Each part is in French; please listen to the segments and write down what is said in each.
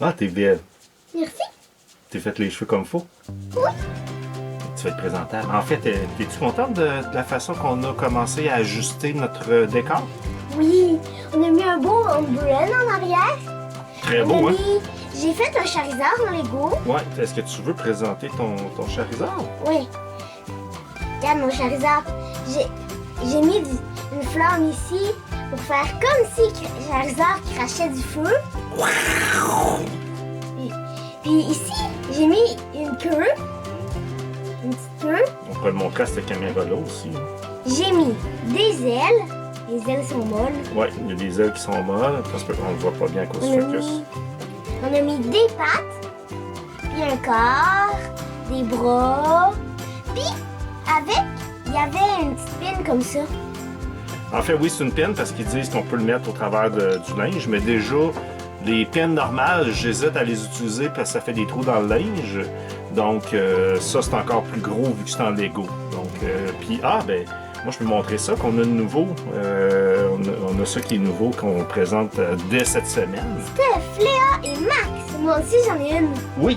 Ah, t'es belle. Merci. T'es fait les cheveux comme faut. Oui. Tu vas être présentable. En fait, es-tu contente de la façon qu'on a commencé à ajuster notre décor? Oui, on a mis un beau umbrella en arrière. Très On beau, a hein? J'ai fait un Charizard en Lego. Ouais. Est-ce que tu veux présenter ton Charizard? Oui. Regarde mon Charizard. J'ai mis une flamme ici pour faire comme si Charizard crachait du feu. Puis ici, j'ai mis une queue. Une petite queue. On peut le montrer à cette caméra-là aussi. J'ai mis des ailes. Les ailes sont molles. Ouais, il y a des ailes qui sont molles. Parce qu'on ne le voit pas bien à cause du focus. On a mis des pattes, puis un corps, des bras, puis il y avait une petite pine comme ça. En fait, oui, c'est une pine parce qu'ils disent qu'on peut le mettre au travers du linge, mais déjà, les pines normales, j'hésite à les utiliser parce que ça fait des trous dans le linge. Donc, ça, c'est encore plus gros vu que c'est en Lego. Donc, puis, moi, je peux montrer ça, qu'on a de nouveau. On a ça qui est nouveau, qu'on présente dès cette semaine. C'était Fléa et Max. Moi aussi, j'en ai une. Oui.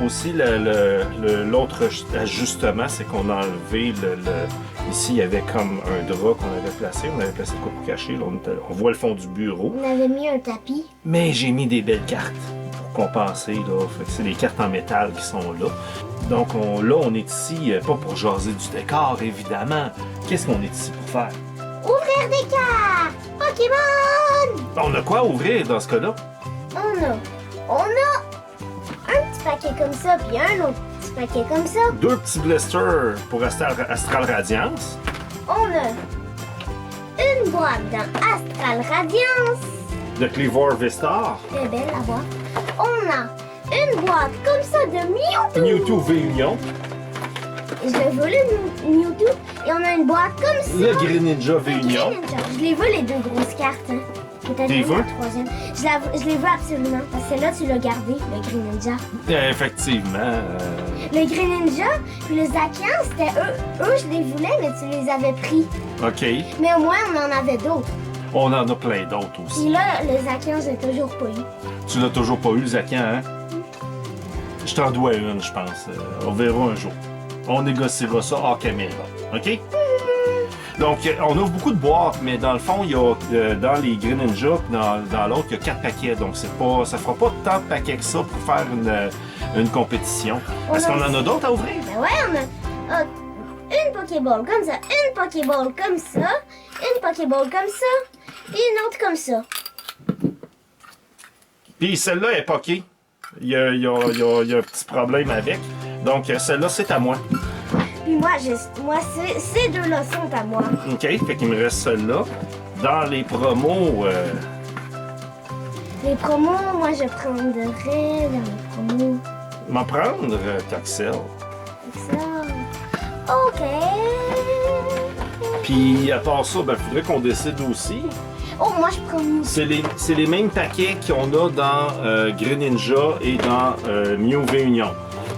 Aussi, l'autre ajustement, c'est qu'on a enlevé ici, il y avait comme un drap qu'on avait placé. On avait placé le quoi pour cacher. Là, on voit le fond du bureau. On avait mis un tapis. Mais j'ai mis des belles cartes pour compenser. Là. Fait que c'est des cartes en métal qui sont là. Donc là, on est ici, pas pour jaser du décor, évidemment. Qu'est-ce qu'on est ici pour faire? Ouvrir des cartes! Pokémon! On a quoi à ouvrir dans ce cas-là? On a un petit paquet comme ça, puis un autre petit paquet comme ça. 2 petits blisters pour Astral Radiance. On a une boîte dans Astral Radiance. De Cleavor Vistar. Très belle la boîte. On a une boîte comme ça de Mewtwo. Mewtwo V-Union. Je l'ai volé Mewtwo. Et on a une boîte comme ça. Le Greninja Le V-Union. Greninja. Je les veux les deux grosses cartes. Hein. Peut-être T'es même veux? la troisième. Je les veux absolument. Parce que celle-là, tu l'as gardé, le Greninja. Effectivement. Le Greninja, puis le Zacian, c'était eux, je les voulais, mais tu les avais pris. OK. Mais au moins, on en avait d'autres. On en a plein d'autres aussi. Puis là, le Zacian, je l'ai toujours pas eu. Tu l'as toujours pas eu, le Zacian, hein? Je t'en dois une, je pense. On verra un jour. On négociera ça hors caméra. OK? Donc, on ouvre beaucoup de boîtes, mais dans le fond, il y a dans les Greninja, puis dans l'autre, il y a 4 paquets. Donc, ça fera pas tant de paquets que ça pour faire une compétition. Est-ce qu'on en a d'autres à ouvrir? Ben ouais, on a une Pokéball comme ça, une Pokéball comme ça, une Pokéball comme ça, et une autre comme ça. Puis celle-là est poquée. Il y a un petit problème avec. Donc, celle-là, c'est à moi. Puis moi, ces deux-là sont à moi. OK, fait qu'il me reste celle-là. Dans les promos, Les promos, moi, je prendrais dans les promos. m'en prendre Toxel. Ça. OK. Puis à part ça, ben faudrait qu'on décide aussi. Oh, moi, je prends... C'est les mêmes paquets qu'on a dans Greninja et dans Mew V-Union.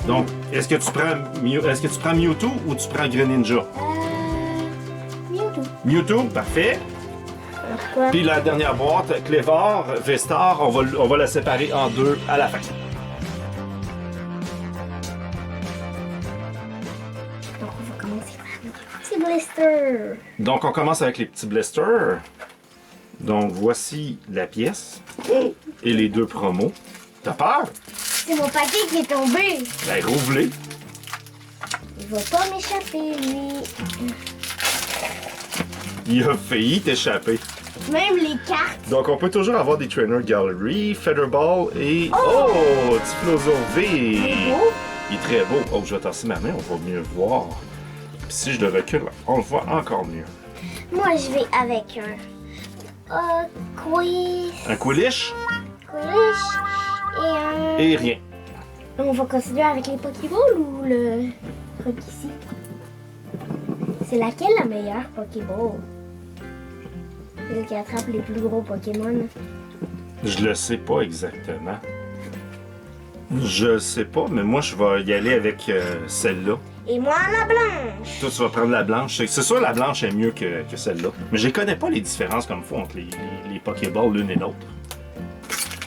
Donc, est-ce que tu prends Mewtwo ou tu prends Greninja? Mewtwo. Mewtwo, parfait. Pourquoi? Puis la dernière boîte, Cleavor, Vistar, on va la séparer en deux à la fin. Donc, on va commencer par les petits blisters. Donc, on commence avec les petits blisters. Donc, voici la pièce et les 2 promos. T'as peur? C'est mon paquet qui est tombé. Ben, rouvre-les. Il va pas m'échapper, lui. Il a failli t'échapper. Même les cartes. Donc, on peut toujours avoir des Trainer Gallery, Featherball et... Oh! Typhlosion V! Il est beau. Il est très beau. Oh, je vais tasser ma main, on va mieux voir. Puis si je le recule, on le voit encore mieux. Moi, je vais avec un quiz. Un Quillish Et un... et rien. On va continuer avec les Pokéballs ou le truc ici? C'est laquelle la meilleure Pokéball? Celle qui attrape les plus gros Pokémon. Je le sais pas exactement. Je le sais pas, mais moi, je vais y aller avec celle-là. Et moi, la blanche. Toi, tu vas prendre la blanche. C'est sûr, la blanche est mieux que celle-là. Mais je ne connais pas les différences comme faut entre les Pokéballs l'une et l'autre.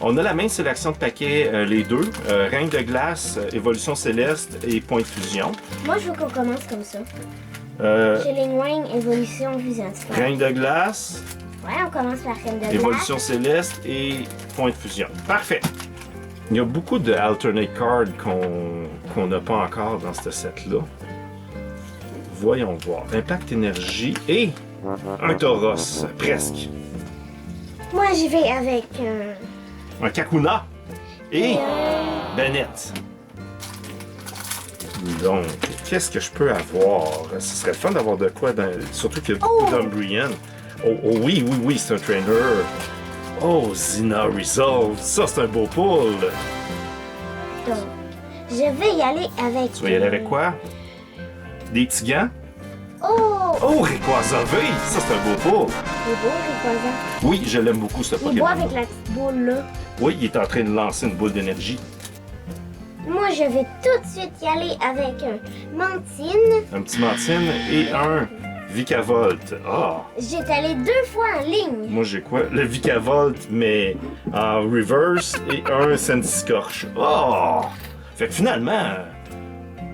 On a la même sélection de paquets, les deux. Règne de glace, évolution céleste et point de fusion. Moi, je veux qu'on commence comme ça. Euh, Chilling Wing, évolution fusion. Règne de glace, Ouais, on commence par Reine de glace. évolution céleste et point de fusion. Parfait. Il y a beaucoup de alternate cards qu'on n'a pas encore dans ce set-là. Voyons voir. Impact énergie et un Tauros, presque. Moi, j'y vais avec Un Kakuna et Bennett. Donc, qu'est-ce que je peux avoir? Ce serait le fun d'avoir de quoi, surtout qu'il y a beaucoup d'Umbrian. Oh, oui, c'est un trainer. Oh, Zina Resolve. Ça, c'est un beau pull. Donc, je vais y aller avec... Tu vas y aller avec quoi? Des petits gants? Oh! Oh, Rayquaza V! Ça, c'est un beau pull. Il est beau, Rayquaza. Oui, je l'aime beaucoup, ce Il Pokémon. boit avec la petite boule, là. Oui, il est en train de lancer une boule d'énergie. Moi, je vais tout de suite y aller avec un Mantine. Un petit Mantine et un Vikavolt. Ah! J'étais allé 2 fois en ligne. Moi, j'ai quoi? Le Vikavolt, mais en reverse et un Senscorch. Oh! Fait que finalement,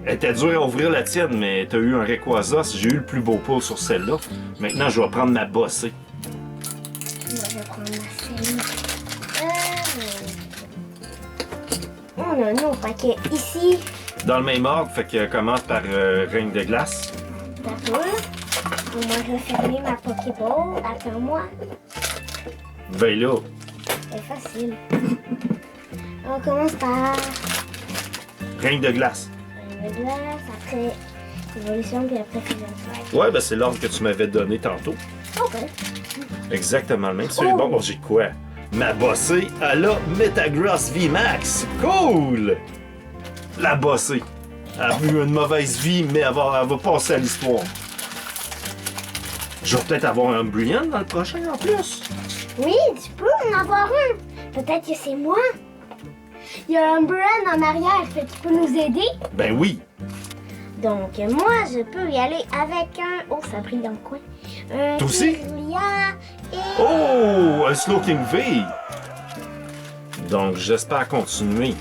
elle était dure à ouvrir la tienne, mais t'as eu un Rayquaza. J'ai eu le plus beau pull sur celle-là. Maintenant, je vais prendre ma bossée. Moi, je vais prendre ma série. On a nos paquets ici. Dans le même ordre, fait que commence par Règne de glace. D'accord. Moi, je vais fermer ma Pokéball. Attends-moi. Ben là, C'est facile. On commence par Règne de glace. le glace, après évolution, puis après fusion strike. Ouais, ben c'est l'ordre que tu m'avais donné tantôt. Ok. Exactement le même. C'est Oh! bon, j'ai quoi? Ma bossée à la Metagross VMAX. Cool! La bossée. Elle a eu une mauvaise vie, mais elle va passer à l'histoire. Je vais peut-être avoir un Umbreon dans le prochain en plus. Oui, tu peux en avoir un. Peut-être que c'est moi. Il y a un Brand en arrière, fait que tu peux nous aider. Ben oui. Donc, moi, je peux y aller avec un... Oh, ça brille dans le coin. Un Toi aussi? Kirlia et... Oh! Un Slowking V! Donc, j'espère continuer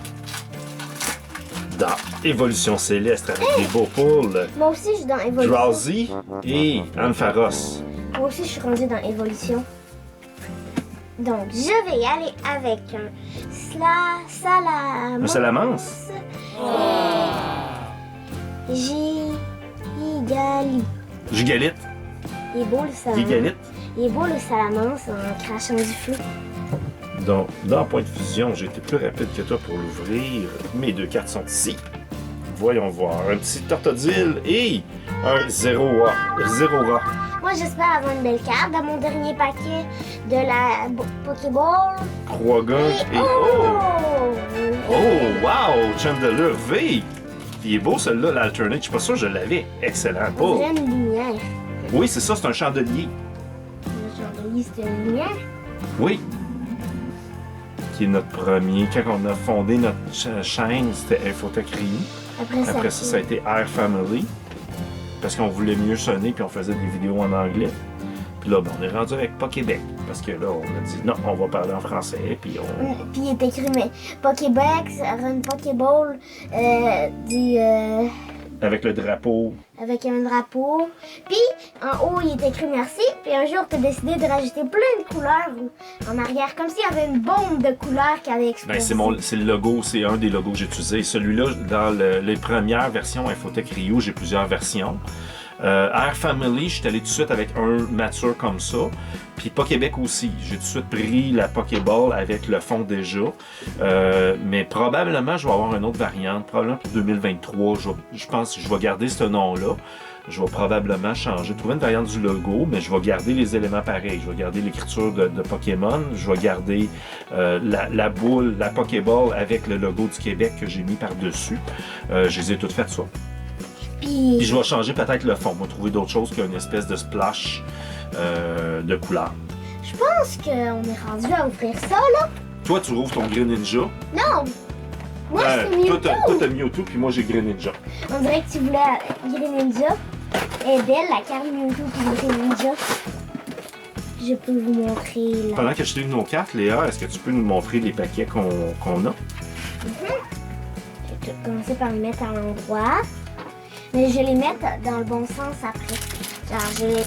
dans Évolution Céleste avec des beaux pulls. Moi aussi, je suis dans Évolution. Drowsy et Ampharos. Moi aussi, je suis rendue dans Évolution. Donc, je vais y aller avec un Un Salamence? Gigali. Gigalite. Il est beau le salamence. Gigalite. Il est beau le salamence en crachant du feu. Donc, dans Point de Fusion, j'ai été plus rapide que toi pour l'ouvrir. Mes deux cartes sont ici. Voyons voir. Un petit Tortodile et un Zeraora. Moi, j'espère avoir une belle carte dans mon dernier paquet de la Pokéball. Croagunk et... Oh, wow! Chandelier V! Il est beau celui-là, l'Alternate. Je suis pas sûr que je l'avais. Excellent. On Paul. dirait une lumière. Oui, c'est ça, c'est un chandelier. Le chandelier, c'est une lumière. Oui. Qui est notre premier. Quand on a fondé notre chaîne, c'était Infotech Rio. Après ça, ça a été Air Family. Parce qu'on voulait mieux sonner, puis on faisait des vidéos en anglais. Puis là, ben, on est rendu avec Pokébec. Parce que là, on a dit non, on va parler en français. Puis on. Puis il est écrit, mais Pokébec, une Pokéball Avec le drapeau. avec un drapeau. Puis en haut, il est écrit merci. Puis un jour, tu as décidé de rajouter plein de couleurs en arrière, comme s'il y avait une bombe de couleurs qui avait explosé. Ben, c'est le logo, c'est un des logos que j'ai utilisé. Celui-là, dans les premières versions Infotech Rio, j'ai plusieurs versions. Air Family, je suis allé tout de suite avec un mature comme ça. Puis Pokébec aussi. J'ai tout de suite pris la Pokéball avec le fond déjà. Mais probablement, je vais avoir une autre variante. Probablement pour 2023. Je pense que je vais garder ce nom-là. Je vais probablement changer, trouver une variante du logo, mais je vais garder les éléments pareils. Je vais garder l'écriture de Pokémon. Je vais garder la boule, la Pokéball avec le logo du Québec que j'ai mis par-dessus. Je les ai toutes faites ça. Puis je vais changer peut-être le fond. On va trouver d'autres choses qu'une espèce de splash de couleur. Je pense qu'on est rendu à ouvrir ça, là. Toi, tu rouvres ton Greninja. Non! Moi, c'est Mewtwo. Toi, t'as Mewtwo, puis moi, j'ai Greninja. On dirait que tu voulais Greninja. Elle est belle, la carte Mewtwo puis Greninja. je peux vous montrer là. Pendant que je livre nos cartes, Léa, est-ce que tu peux nous montrer les paquets qu'on a? Je vais commencer par les mettre à l'endroit. Mais je vais les mettre dans le bon sens après. Genre, je vais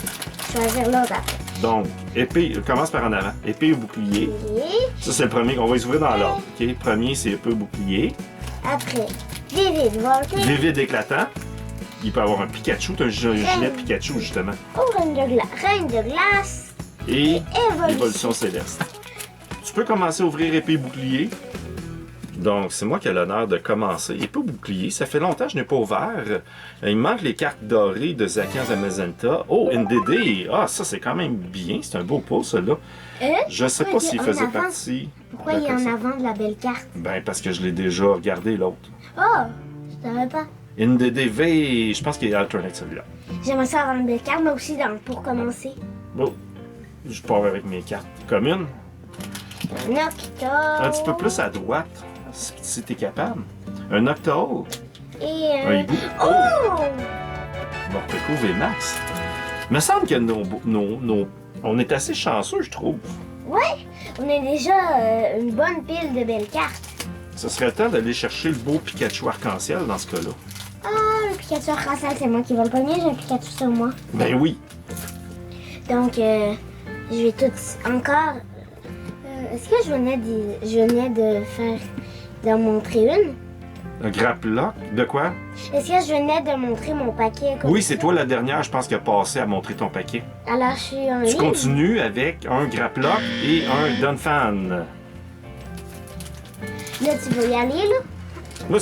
choisir l'autre après. Donc, épée, commence par en avant. Épée ou bouclier. Et Ça, c'est le premier. On va les ouvrir dans l'ordre. OK? Premier, c'est épée ou bouclier. après, vivide, voltige. Vivide éclatant. Il peut avoir un Pikachu. Tu as un gilet Pikachu, justement. Oh, reine de glace. Et Évolution. évolution céleste. Tu peux commencer à ouvrir épée et bouclier. Donc, c'est moi qui ai l'honneur de commencer. Épée ou bouclier, ça fait longtemps que je n'ai pas ouvert. Il me manque les cartes dorées de Zacian Zamazenta. Oh, NDD. Ah, ça, c'est quand même bien. C'est un beau pot, celui-là. Je sais pas s'il faisait partie. Pourquoi il y a en avant de la belle carte? Ben, parce que je l'ai déjà regardé, l'autre. Oh, je savais pas. NDDV, je pense qu'il est alternate, celui-là. J'aimerais ça avoir une belle carte, mais aussi pour commencer. Bon, je pars avec mes cartes communes. Un octo. Un petit peu plus à droite, si t'es capable. Un Octohole. Et Un hibou. Oh! Morteco VMAX. Il me semble que on est assez chanceux, je trouve. Ouais, on a déjà une bonne pile de belles cartes. Ce serait le temps d'aller chercher le beau Pikachu arc-en-ciel dans ce cas-là. Ah, le Pikachu arc-en-ciel, c'est moi qui vais le pogner, j'ai un Pikachu sur moi. Ben oui. Donc, je vais tout encore. Est-ce que je venais de faire d'en montrer une? Un Grapplock. De quoi? Est-ce que je venais de montrer mon paquet? Oui, c'est toi la dernière, je pense, qui a passé à montrer ton paquet. Alors, je suis en Tu ligne. continues avec un Grapplock et un Donphan. Là, tu veux y aller, là? Moi,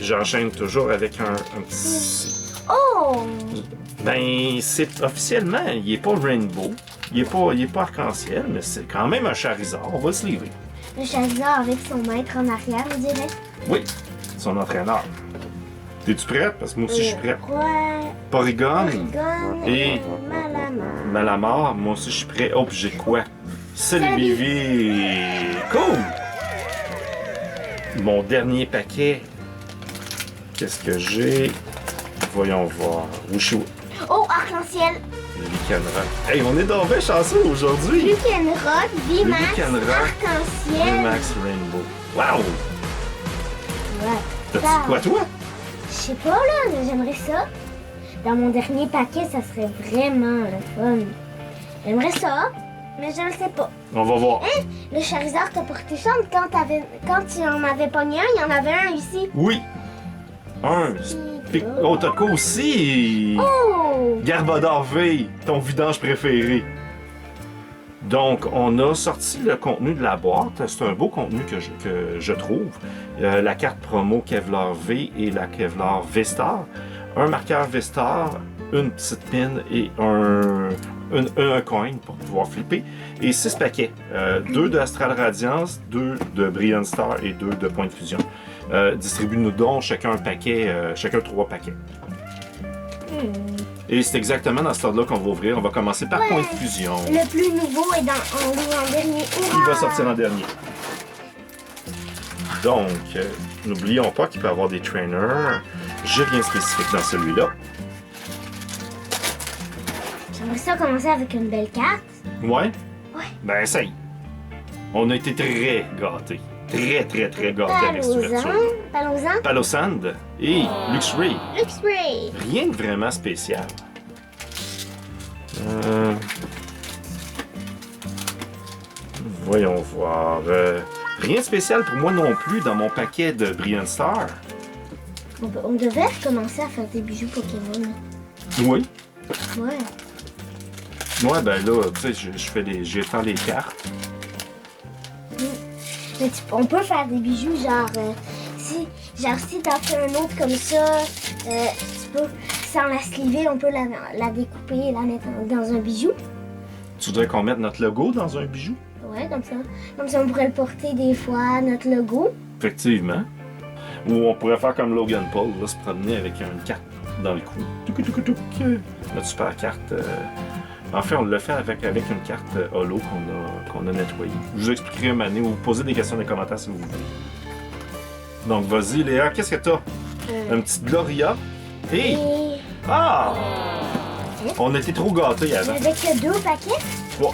j'enchaîne toujours avec un petit... Oh! Ben, c'est officiellement, il est pas Rainbow, il est pas arc-en-ciel, mais c'est quand même un Charizard, on va se livrer. Le Charizard avec son maître en arrière, on dirait. Oui, son entraîneur. Es-tu prête? Parce que moi aussi, je suis prête. Ouais. Porygon Porygon et Malamar. Malamar, moi aussi, je suis prêt. Oh, puis j'ai quoi? Celebi. Cool! Mon dernier paquet. Qu'est-ce que j'ai? Voyons voir. Wushu. Oh, arc-en-ciel. Lycanroc. Hey, on est donc bien chanceux aujourd'hui! Lycanroc, VMAX, Lycanroc, arc-en-ciel. VMAX Rainbow. Wow! Ouais. T'as-tu quoi, toi? Je sais pas, là, mais j'aimerais ça. Dans mon dernier paquet, ça serait vraiment le fun. J'aimerais ça, mais je le sais pas. On va voir. Hein? Le Charizard t'a porté chance quand tu en avais pogné un, il y en avait un ici. Oui! Un. Oh, t'as quoi aussi? Oh! Garbodor V, ton vidange préféré. Donc, on a sorti le contenu de la boîte. C'est un beau contenu que je trouve. La carte promo Kevlar V et la Kevlar V-Star. Un marqueur V-Star, une petite pin et un coin pour pouvoir flipper. Et 6 paquets. 2 de Astral Radiance, 2 de Brilliant Star et 2 de Point de Fusion. Distribue-nous donc chacun un paquet, chacun 3 paquets. Et c'est exactement dans ce ordre-là qu'on va ouvrir. On va commencer par Point de Fusion. Le plus nouveau est en dernier. Il va sortir en dernier. Donc, n'oublions pas qu'il peut y avoir des trainers. J'ai rien spécifique dans celui-là. J'aimerais ça commencer avec une belle carte. Ouais? Ouais. Ben, essaye. On a été très gâtés. Très gâtés avec cette ouverture. Palozan. Palosand et Luxray. Luxray. Rien de vraiment spécial. Voyons voir. Rien de spécial pour moi non plus dans mon paquet de Brilliant Star. On devait commencer à faire des bijoux Pokémon. Oui. Ouais. Ouais, ben là, tu sais, j'étends les cartes. Mais on peut faire des bijoux, si t'en fais un autre comme ça, tu peux, sans la sliver, on peut la découper et la mettre dans un bijou. Tu voudrais qu'on mette notre logo dans un bijou? Ouais, comme ça. Comme ça, on pourrait le porter des fois, notre logo. Effectivement. Ou on pourrait faire comme Logan Paul, là, se promener avec une carte dans le cou. Notre super carte. En fait, on l'a fait avec une carte holo qu'on a nettoyée. Je vous expliquerai une année ou vous posez des questions dans les commentaires si vous voulez. Donc, vas-y, Léa, qu'est-ce que t'as? Une petite Gloria. Et... Ah! On était trop gâtés avant. Avec 2 paquets? 3.